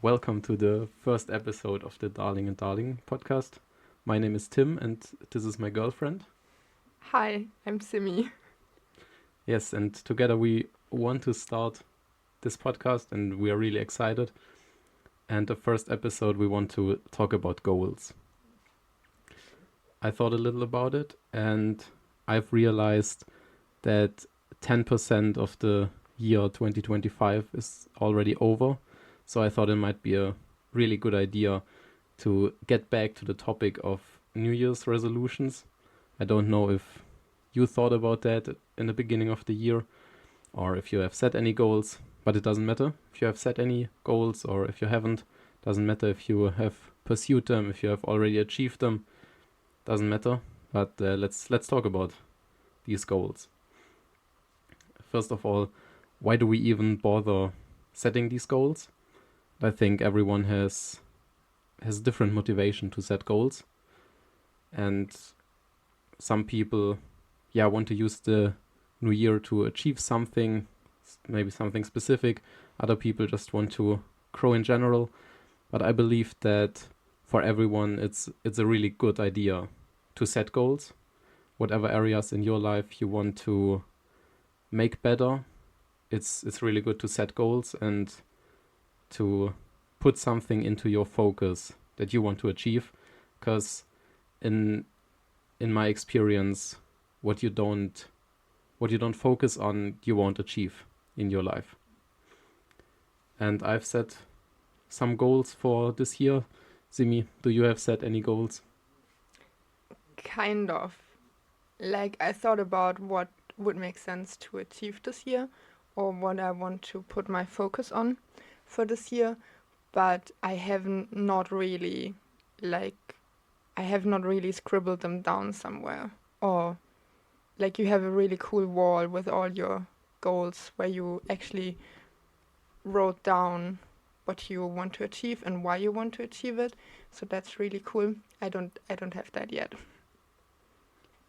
welcome to the first episode of the Darling and Darling podcast. My name is Tim and this is my girlfriend. Hi, I'm Simi. Yes, and together we want to start this podcast and we are really excited. And the first episode we want to talk about goals. I thought a little about it and I've realized that 10% of the year 2025 is already over. So I thought it might be a really good idea to get back to the topic of New Year's resolutions. I don't know if you thought about that in the beginning of the year or if you have set any goals, but it doesn't matter if you have set any goals or if you haven't. Doesn't matter if you have pursued them, if you have already achieved them. Doesn't matter. But let's talk about these goals. First of all, why do we even bother setting these goals? I think everyone has different motivation to set goals. And some people, want to use the new year to achieve something, maybe something specific. Other people just want to grow in general. But I believe that for everyone, it's a really good idea to set goals. Whatever areas in your life you want to make better, it's really good to set goals and to put something into your focus that you want to achieve. Because in my experience, what you don't focus on, you won't achieve in your life. And I've set some goals for this year. Simi, do you have set any goals? Kind of. Like, I thought about what would make sense to achieve this year or what I want to put my focus on for this year, but I have not really scribbled them down somewhere. Or like you have a really cool wall with all your goals where you actually wrote down what you want to achieve and why you want to achieve it. So that's really cool. I don't have that yet.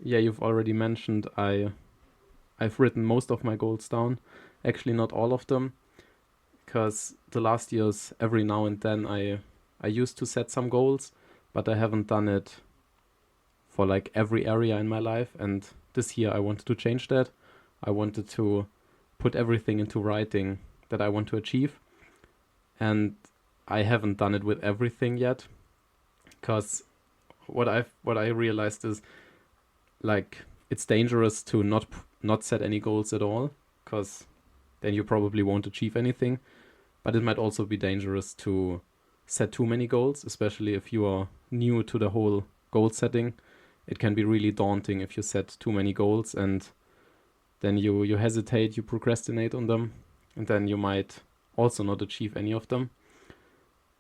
Yeah, you've already mentioned I've written most of my goals down. Actually, not all of them, because the last years, every now and then, I used to set some goals, but I haven't done it for like every area in my life. And this year, I wanted to change that. I wanted to put everything into writing that I want to achieve. And I haven't done it with everything yet, because what I realized is, like, it's dangerous to not set any goals at all, because then you probably won't achieve anything. But it might also be dangerous to set too many goals, especially if you are new to the whole goal setting. It can be really daunting if you set too many goals and then you hesitate, you procrastinate on them, and then you might also not achieve any of them.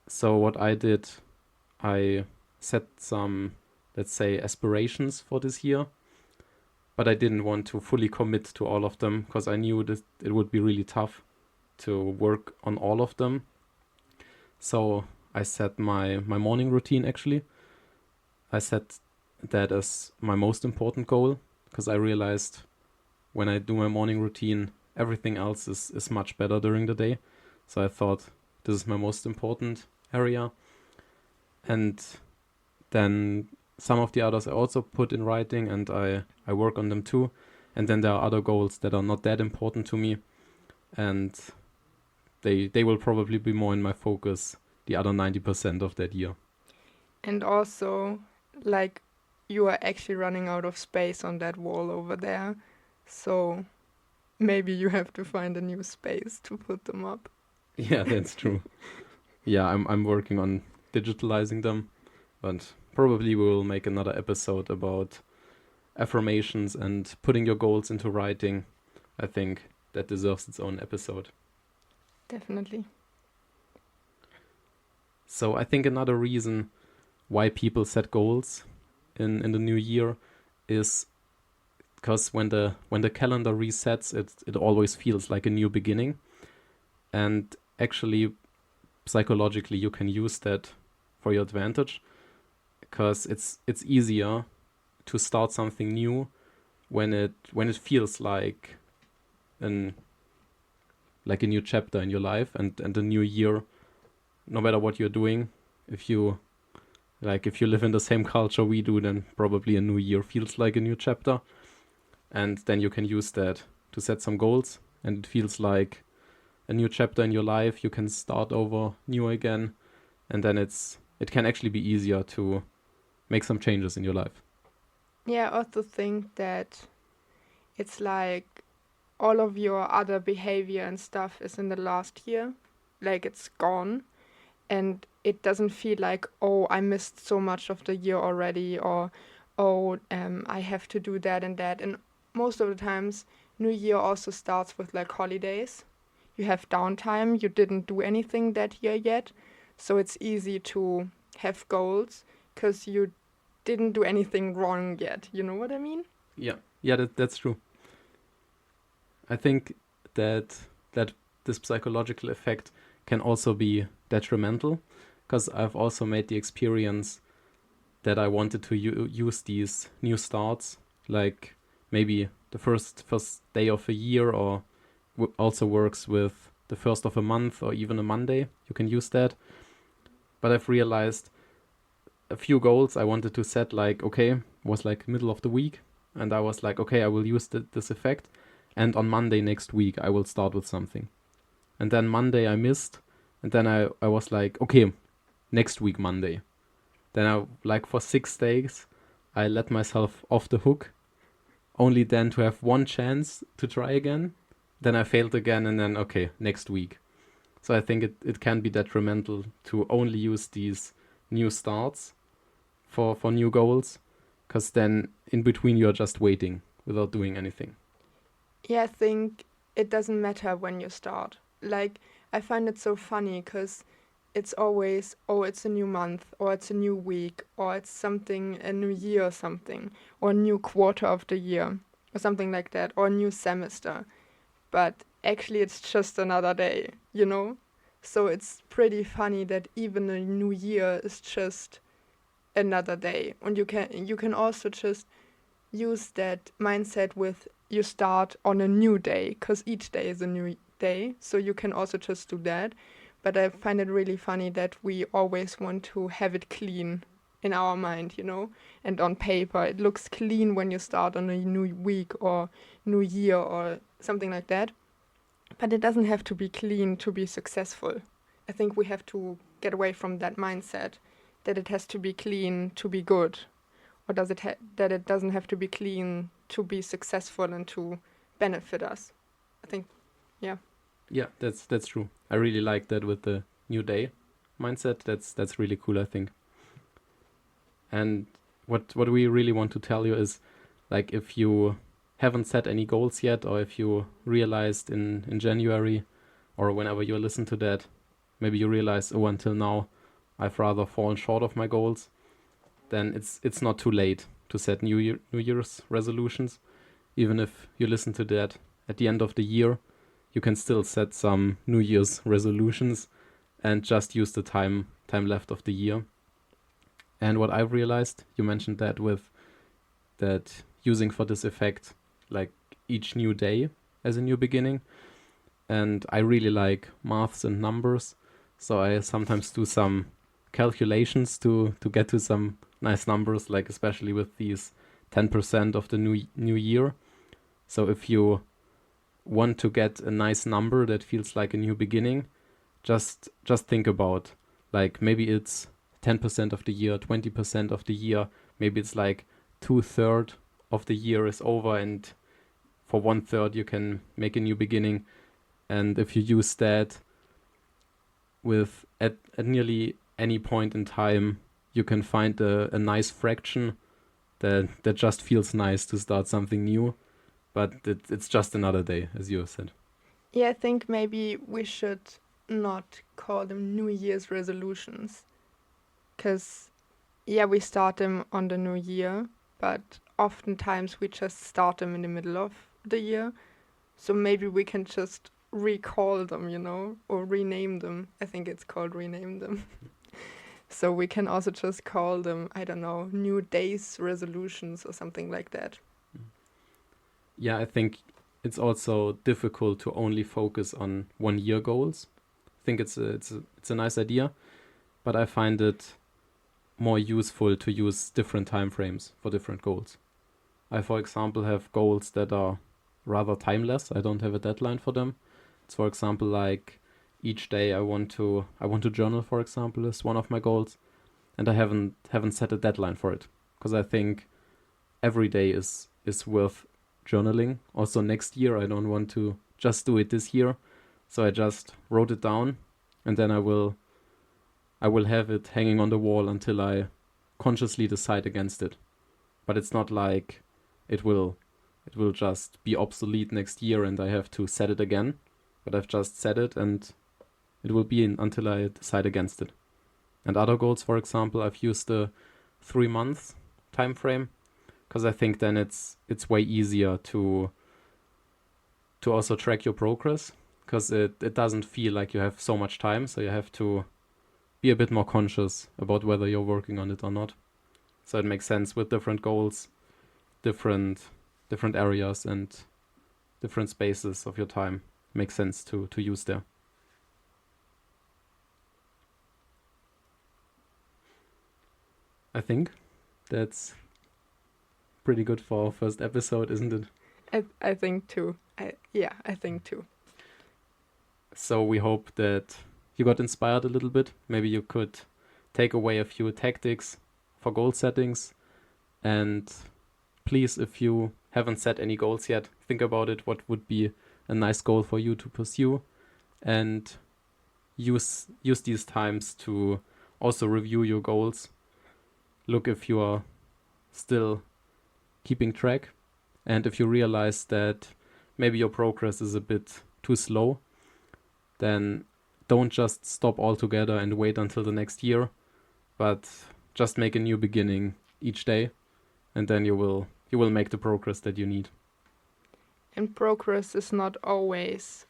So what I did, I set some, let's say, aspirations for this year, but I didn't want to fully commit to all of them because I knew that it would be really tough to work on all of them. So I set my morning routine, actually. I set that as my most important goal because I realized when I do my morning routine, everything else is much better during the day. So I thought this is my most important area. And then some of the others I also put in writing and I work on them too. And then there are other goals that are not that important to me. And they will probably be more in my focus the other 90% of that year. And also, like, you are actually running out of space on that wall over there. So maybe you have to find a new space to put them up. Yeah, that's true. Yeah, I'm working on digitalizing them, but probably we will make another episode about affirmations and putting your goals into writing. I think that deserves its own episode. Definitely. So I think another reason why people set goals in the new year is because when the calendar resets, it always feels like a new beginning. And actually, psychologically, you can use that for your advantage because it's easier to start something new when it feels like a new chapter in your life, and the new year no matter what you're doing, if you live in the same culture we do, then probably a new year feels like a new chapter. And then you can use that to set some goals, and it feels like a new chapter in your life. You can start over new again, and then it can actually be easier to make some changes in your life. Yeah, I also think that it's like all of your other behavior and stuff is in the last year, like it's gone, and it doesn't feel like, oh, I missed so much of the year already, or oh, I have to do that and that. And most of the times, New Year also starts with like holidays. You have downtime, you didn't do anything that year yet, so it's easy to have goals because you didn't do anything wrong yet. You know what I mean? Yeah, that's true. I think that this psychological effect can also be detrimental, because I've also made the experience that I wanted to use these new starts, like maybe the first day of a year, or also works with the first of a month or even a Monday. You can use that. But I've realized a few goals I wanted to set, like, okay, was like middle of the week, and I was like, okay, I will use this effect, and on Monday next week I will start with something. And then Monday I missed, and then I was like, okay, next week Monday. Then I, like, for 6 days I let myself off the hook, only then to have one chance to try again. Then I failed again, and then, okay, next week. So I think it can be detrimental to only use these new starts for new goals, because then in between you're just waiting without doing anything. Yeah, I think it doesn't matter when you start. Like, I find it so funny because it's always, oh, it's a new month, or it's a new week, or it's something, a new year or something, or a new quarter of the year, or something like that, or a new semester. But actually, it's just another day, you know? So it's pretty funny that even a new year is just another day. And you can also just use that mindset with you start on a new day, because each day is a new day, so you can also just do that. But I find it really funny that we always want to have it clean in our mind, you know, and on paper it looks clean when you start on a new week or new year or something like that, but it doesn't have to be clean to be successful. I think we have to get away from that mindset that it has to be clean to be good, or that it doesn't have to be clean to be successful and to benefit us. I think, yeah. Yeah, that's true. I really like that with the new day mindset. That's really cool, I think. And what we really want to tell you is, like, if you haven't set any goals yet, or if you realized in January or whenever you listen to that, maybe you realize, oh, until now I've rather fallen short of my goals, then it's not too late to set New Year's resolutions. Even if you listen to that at the end of the year, you can still set some New Year's resolutions and just use the time left of the year. And what I've realized, you mentioned that with that using for this effect, like each new day as a new beginning. And I really like maths and numbers, so I sometimes do some calculations to get to some nice numbers, like especially with these 10% of the new year. So if you want to get a nice number that feels like a new beginning, just think about, like, maybe it's 10% of the year, 20% of the year, maybe it's like 2/3 of the year is over, and for 1/3 you can make a new beginning. And if you use that with at nearly any point in time, you can find a nice fraction that just feels nice to start something new. But it's just another day, as you have said. Yeah, I think maybe we should not call them New Year's resolutions, because, yeah, we start them on the new year, but oftentimes we just start them in the middle of the year. So maybe we can just recall them, you know, or rename them. I think it's called rename them. So we can also just call them, I don't know, New Days resolutions or something like that. Yeah, I think it's also difficult to only focus on 1 year goals. I think it's a nice idea, but I find it more useful to use different time frames for different goals. I, for example, have goals that are rather timeless. I don't have a deadline for them. It's, for example, like each day I want to journal, for example, is one of my goals, and I haven't set a deadline for it because I think every day is worth journaling. Also, next year I don't want to just do it this year, so I just wrote it down, and then I will have it hanging on the wall until I consciously decide against it. But it's not like it will just be obsolete next year and I have to set it again. But I've just set it and it will be until I decide against it. And other goals, for example, I've used the 3 months time frame because I think then it's way easier to also track your progress, because it doesn't feel like you have so much time, so you have to be a bit more conscious about whether you're working on it or not. So it makes sense with different goals, different areas and different spaces of your time. Makes sense to use there. I think that's pretty good for our first episode, isn't it? I think too. I think too. So we hope that you got inspired a little bit. Maybe you could take away a few tactics for goal settings. And please, if you haven't set any goals yet, think about it. What would be a nice goal for you to pursue? And use these times to also review your goals. Look if you are still keeping track. And if you realize that maybe your progress is a bit too slow, then don't just stop altogether and wait until the next year, but just make a new beginning each day, and then you will make the progress that you need. And progress is not always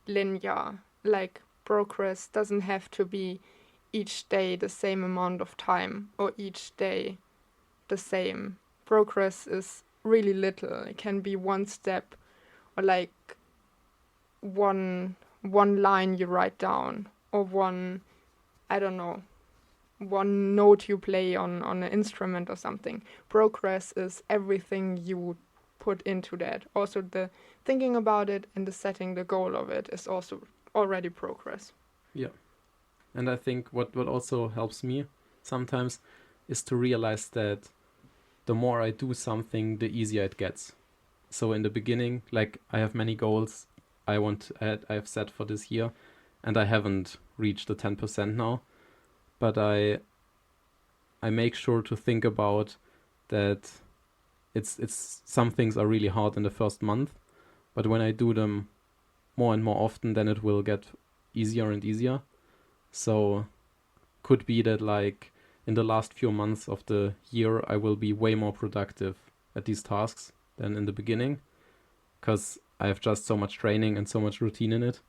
linear. Like, progress doesn't have to be each day the same amount of time or each day the same. Progress is really little. It can be one step or like one line you write down or one note you play on an instrument or something. Progress is everything you put into that. Also the thinking about it and the setting the goal of it is also already progress. Yeah. And I think what also helps me sometimes is to realize that the more I do something, the easier it gets. So in the beginning, like, I have many goals I have set for this year, and I haven't reached the 10% now. But I make sure to think about that it's some things are really hard in the first month, but when I do them more and more often, then it will get easier and easier. So could be that, like, in the last few months of the year, I will be way more productive at these tasks than in the beginning, because I have just so much training and so much routine in it.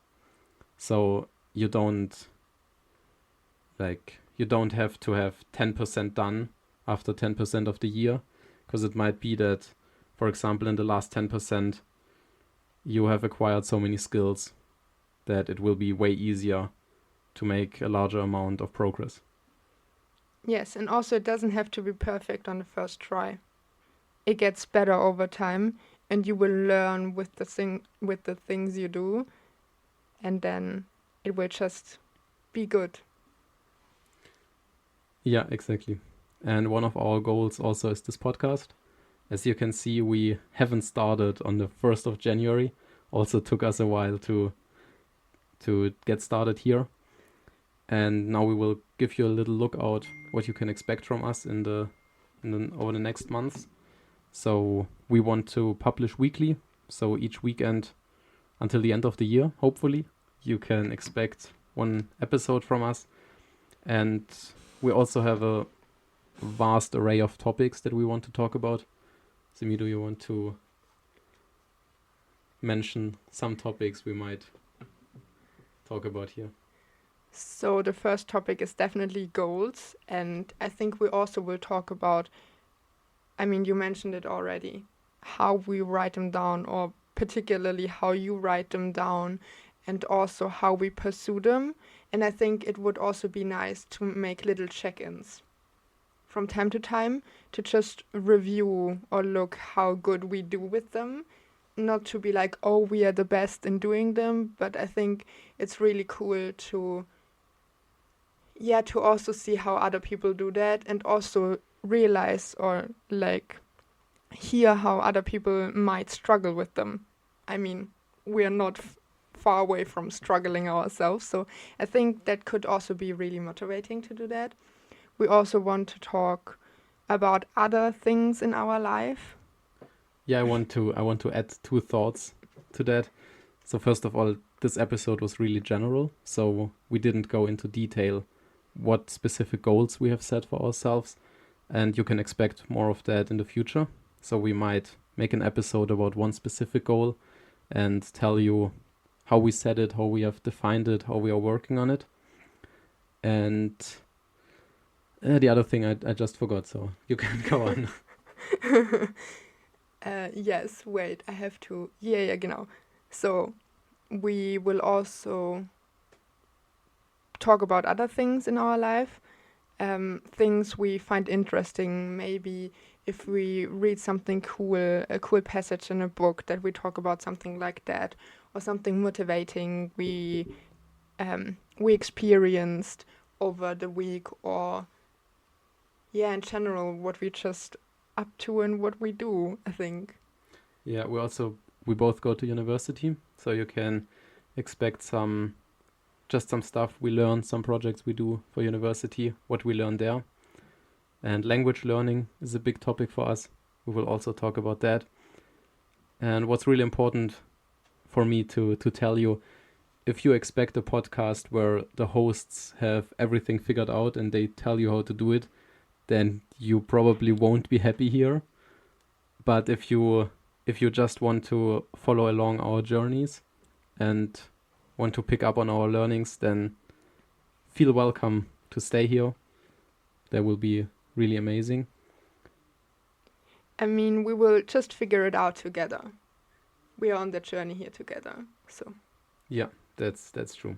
So you don't have to have 10% done after 10% of the year, because it might be that, for example, in the last 10%, you have acquired so many skills that it will be way easier to make a larger amount of progress. Yes, and also it doesn't have to be perfect on the first try. It gets better over time, and you will learn with the things you do, and then it will just be good. Yeah, exactly. And one of our goals also is this podcast. As you can see, we haven't started on the 1st of January. Also took us a while to get started here. And now we will give you a little look out what you can expect from us over the next months. So we want to publish weekly. So each weekend until the end of the year, hopefully, you can expect one episode from us. And we also have a vast array of topics that we want to talk about. Simi, do you want to mention some topics we might talk about here? So the first topic is definitely goals, and I think we also will talk about, I mean, you mentioned it already, how we write them down, or particularly how you write them down, and also how we pursue them. And I think it would also be nice to make little check-ins from time to time to just review or look how good we do with them. Not to be like, oh, we are the best in doing them, but I think it's really cool to also see how other people do that, and also realize or like hear how other people might struggle with them. I mean, we are not far away from struggling ourselves, so I think that could also be really motivating to do that. We also want to talk about other things in our life. Yeah, I want to add 2 thoughts to that. So first of all, this episode was really general, so we didn't go into detail what specific goals we have set for ourselves, and you can expect more of that in the future. So we might make an episode about one specific goal and tell you how we set it, how we have defined it, how we are working on it. And the other thing I just forgot, so you can go on. Yes, wait, I have to. Yeah, genau. So we will also talk about other things in our life, things we find interesting. Maybe if we read something cool, a cool passage in a book, that we talk about something like that, or something motivating we experienced over the week, or in general what we just up to and what we do, I think. Yeah, we both go to university, so you can expect some stuff we learn, some projects we do for university, what we learn there. And language learning is a big topic for us. We will also talk about that. And what's really important for me to tell you, if you expect a podcast where the hosts have everything figured out and they tell you how to do it, then you probably won't be happy here. But if you just want to follow along our journeys and want to pick up on our learnings, then feel welcome to stay here. That will be really amazing. I mean, we will just figure it out together. We are on the journey here together, so. Yeah, that's true.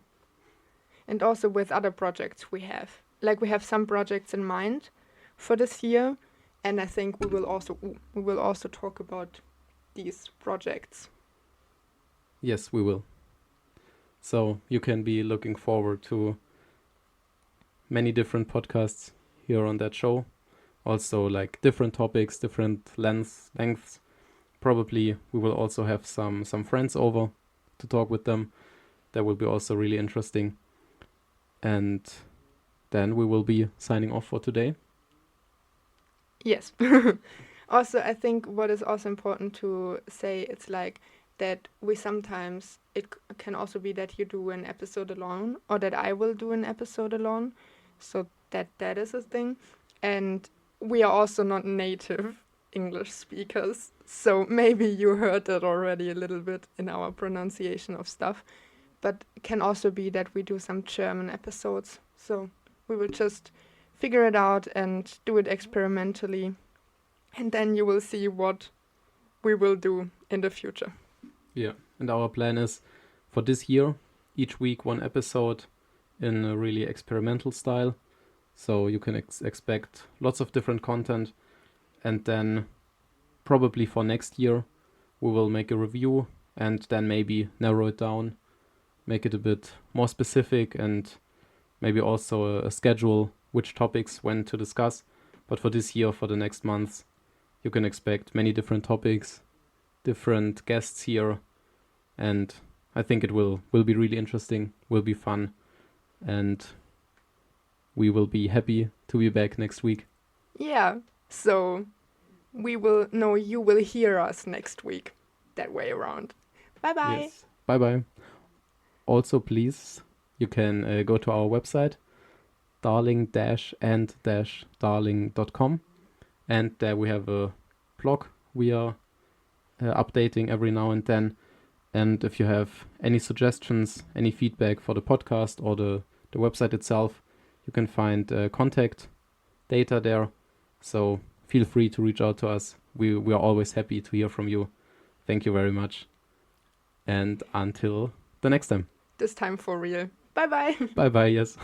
And also with other projects we have. Like, we have some projects in mind for this year, and I think we will also talk about these projects. Yes, we will. So you can be looking forward to many different podcasts here on that show. Also, like different topics, different lengths. Probably we will also have some friends over to talk with them. That will be also really interesting. And then we will be signing off for today. Yes. Also, I think what is also important to say, it's like that we sometimes, it can also be that you do an episode alone, or that I will do an episode alone. So that is a thing. And we are also not native English speakers. So maybe you heard that already a little bit in our pronunciation of stuff. But it can also be that we do some German episodes. So we will just figure it out and do it experimentally. And then you will see what we will do in the future. Yeah, and our plan is for this year, each week one episode in a really experimental style. So you can expect lots of different content. And then probably for next year, we will make a review and then maybe narrow it down, make it a bit more specific, and maybe also a schedule which topics when to discuss. But for this year, for the next months, you can expect many different topics, different guests here, and I think it will be really interesting, will be fun, and we will be happy to be back next week. Yeah, so you will hear us next week, that way around. Bye-bye. Yes. Bye-bye. Also, please, you can go to our website, darling-and-darling.com, and there we have a blog we are updating every now and then. And if you have any suggestions, any feedback for the podcast or the website itself, you can find contact data there. So feel free to reach out to us. We are always happy to hear from you. Thank you very much. And until the next time. this time for real. Bye bye. Bye bye, yes.